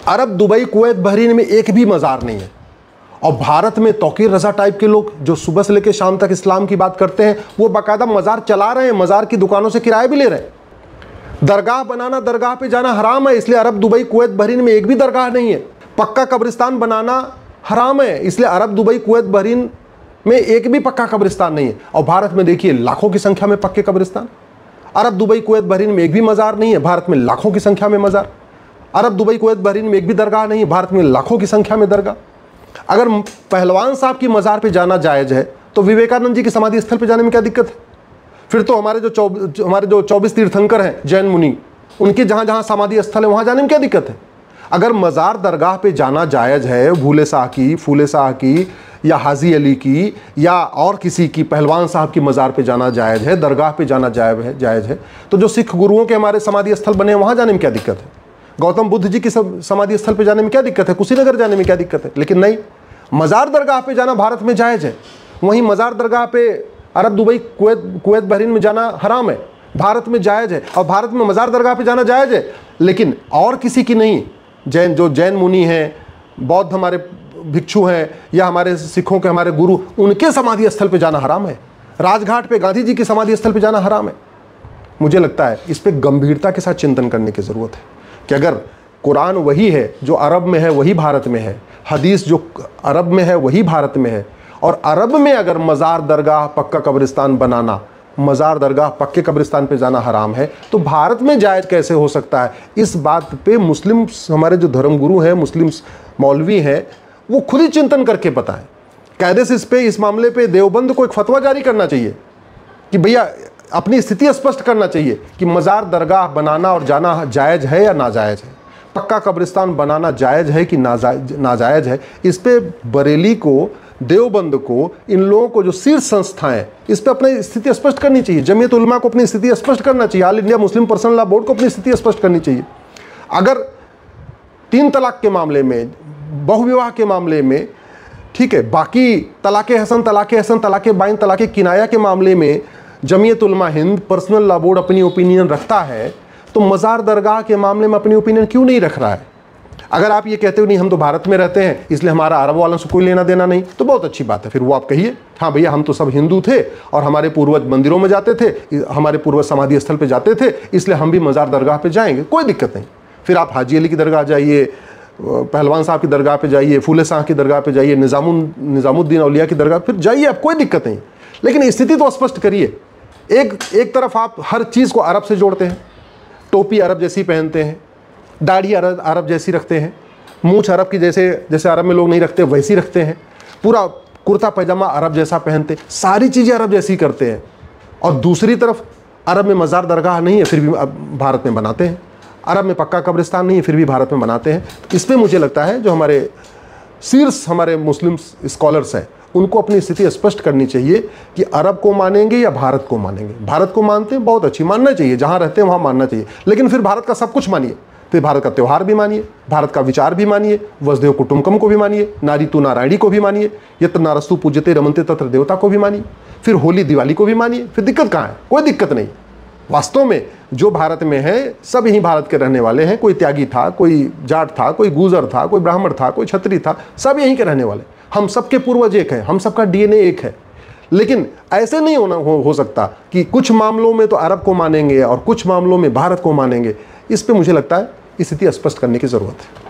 अरब, Dubai, Kuwait, Bahrain में एक भी मज़ार नहीं है। और भारत में तौकीर रज़ा टाइप के लोग जो सुबह से लेकर शाम तक इस्लाम की बात करते हैं, वो बाकायदा मज़ार चला रहे हैं, मज़ार की दुकानों से किराया भी ले रहे हैं। दरगाह बनाना, दरगाह पे जाना हराम है, इसलिए अरब, दुबई, कुवैत, बहरीन में एक भी दरगाह नहीं है। पक्का कब्रिस्तान बनाना हराम है, इसलिए अरब, दुबई, कुवैत, बहरीन में एक भी पक्का कब्रिस्तान नहीं है। और भारत में देखिए लाखों की संख्या में पक्के कब्रिस्तान। अरब, दुबई, कुवैत, बहरीन में एक भी मज़ार नहीं है, भारत में लाखों की संख्या में मज़ार। अरब, दुबई, कुवैत, बहरीन में एक भी दरगाह नहीं है, भारत में लाखों की संख्या में दरगाह। अगर पहलवान साहब की मज़ार पे जाना जायज़ है तो विवेकानंद जी की समाधि स्थल पे जाने में क्या दिक्कत है? फिर तो हमारे जो 24 तीर्थंकर हैं जैन मुनि, उनके जहाँ जहाँ समाधि स्थल है वहाँ जाने में क्या दिक्कत है? अगर मज़ार दरगाह पे जाना जायज़ है, भूले शाह की, फूले शाह की, या हाजी अली की, या और किसी की, पहलवान साहब की मज़ार पे जाना जायज़ है, दरगाह पे जाना जायज़ है, तो जो सिख गुरुओं के हमारे समाधि स्थल बने हैं वहाँ जाने में क्या दिक्कत है? गौतम बुद्ध जी की समाधि स्थल पे जाने में क्या दिक्कत है? कुशीनगर जाने में क्या दिक्कत है? लेकिन नहीं, मज़ार दरगाह पे जाना भारत में जायज़ है, वहीं मज़ार दरगाह पे अरब, दुबई, कुवैत, बहरीन में जाना हराम है, भारत में जायज़ है। और भारत में मज़ार दरगाह पे जाना जायज़ है, लेकिन और किसी की नहीं। जैन मुनि हैं, बौद्ध हमारे भिक्षु हैं, या हमारे सिखों के हमारे गुरु, उनके समाधि स्थल पे जाना हराम है। राजघाट पे गांधी जी की समाधि स्थल पे जाना हराम है। मुझे लगता है इस पे गंभीरता के साथ चिंतन करने की ज़रूरत है कि अगर कुरान वही है जो अरब में है वही भारत में है, हदीस जो अरब में है वही भारत में है, और अरब में अगर मज़ार दरगाह पक्का कब्रिस्तान बनाना, मज़ार दरगाह पक्के कब्रिस्तान पे जाना हराम है, तो भारत में जायज़ कैसे हो सकता है? इस बात पे मुस्लिम हमारे जो धर्मगुरु हैं, मुस्लिम मौलवी हैं, वो खुद ही चिंतन करके बताएं। कायदे से इस मामले पे देवबंद को एक फतवा जारी करना चाहिए कि भैया अपनी स्थिति स्पष्ट करना चाहिए कि मज़ार दरगाह बनाना और जाना जायज़ है या नाजायज़ है, पक्का कब्रिस्तान बनाना जायज़ है कि नाजायज़ है। इस पे बरेली को, देवबंद को, इन लोगों को जो शीर्ष संस्थाएं, इस पे अपनी स्थिति स्पष्ट करनी चाहिए। जमीयत उलमा को अपनी स्थिति स्पष्ट करना चाहिए, all India Muslim personal law board को अपनी स्थिति स्पष्ट करनी चाहिए। अगर 3 तलाक के मामले में, बहुविवाह के मामले में, ठीक है, बाकी तलाक़े हसन, तलाक़े बाइन, तलाक़े किनाया के मामले में Jamiat Ulama Hind, personal law board अपनी ओपिनियन रखता है, तो मज़ार दरगाह के मामले में अपनी ओपिनियन क्यों नहीं रख रहा है? अगर आप ये कहते हो नहीं हम तो भारत में रहते हैं इसलिए हमारा अरब वालों से कोई लेना देना नहीं, तो बहुत अच्छी बात है। फिर वो आप कहिए, हाँ भैया हम तो सब हिंदू थे और हमारे पूर्वज मंदिरों में जाते थे, हमारे पूर्वज समाधि स्थल पे जाते थे, इसलिए हम भी मज़ार दरगाह पे जाएंगे, कोई दिक्कत नहीं। फिर आप हाजी अली की दरगाह जाइए, पहलवान साहब की दरगाह पे जाइए, फूले शाह की दरगाह पे जाइए, निज़ामुद्दीन औलिया की दरगाह फिर जाइए, आप कोई दिक्कत नहीं। लेकिन स्थिति तो स्पष्ट करिए। एक तरफ आप हर चीज़ को अरब से जोड़ते हैं, टोपी अरब जैसी पहनते हैं, दाढ़ी अरब जैसी रखते हैं, मूंछ अरब की जैसे अरब में लोग नहीं रखते वैसी रखते हैं, पूरा कुर्ता पैजामा अरब जैसा पहनते, सारी चीज़ें अरब जैसी करते हैं। और दूसरी तरफ अरब में मज़ार दरगाह नहीं है फिर भी भारत में बनाते हैं, अरब में पक्का कब्रिस्तान नहीं है फिर भी भारत में बनाते हैं। इस पर मुझे लगता है जो हमारे शीर्ष हमारे मुस्लिम स्कॉलर्स हैं उनको अपनी स्थिति स्पष्ट करनी चाहिए कि अरब को मानेंगे या भारत को मानेंगे। भारत को मानते हैं, बहुत अच्छी, मानना चाहिए, जहाँ रहते हैं वहाँ मानना चाहिए, लेकिन फिर भारत का सब कुछ मानिए, फिर भारत का त्यौहार भी मानिए, भारत का विचार भी मानिए, वसुदेव कुटुंबकम को भी मानिए, नारी तू नारायणी को भी मानिए, यत्र नारस्तु पूज्यते रमन्ते तत्र देवता को भी मानिए, फिर होली दिवाली को भी मानिए। फिर दिक्कत कहाँ है? कोई दिक्कत नहीं। वास्तव में जो भारत में है सब यहीं भारत के रहने वाले हैं, कोई त्यागी था, कोई जाट था, कोई गुजर था, कोई ब्राह्मण था, कोई क्षत्रिय था, सब यहीं के रहने वाले। हम सबके पूर्वज एक हैं, हम सबका डीएनए एक है। लेकिन ऐसे नहीं हो सकता कि कुछ मामलों में तो अरब को मानेंगे और कुछ मामलों में भारत को मानेंगे। इस पे मुझे लगता है स्थिति स्पष्ट करने की ज़रूरत है।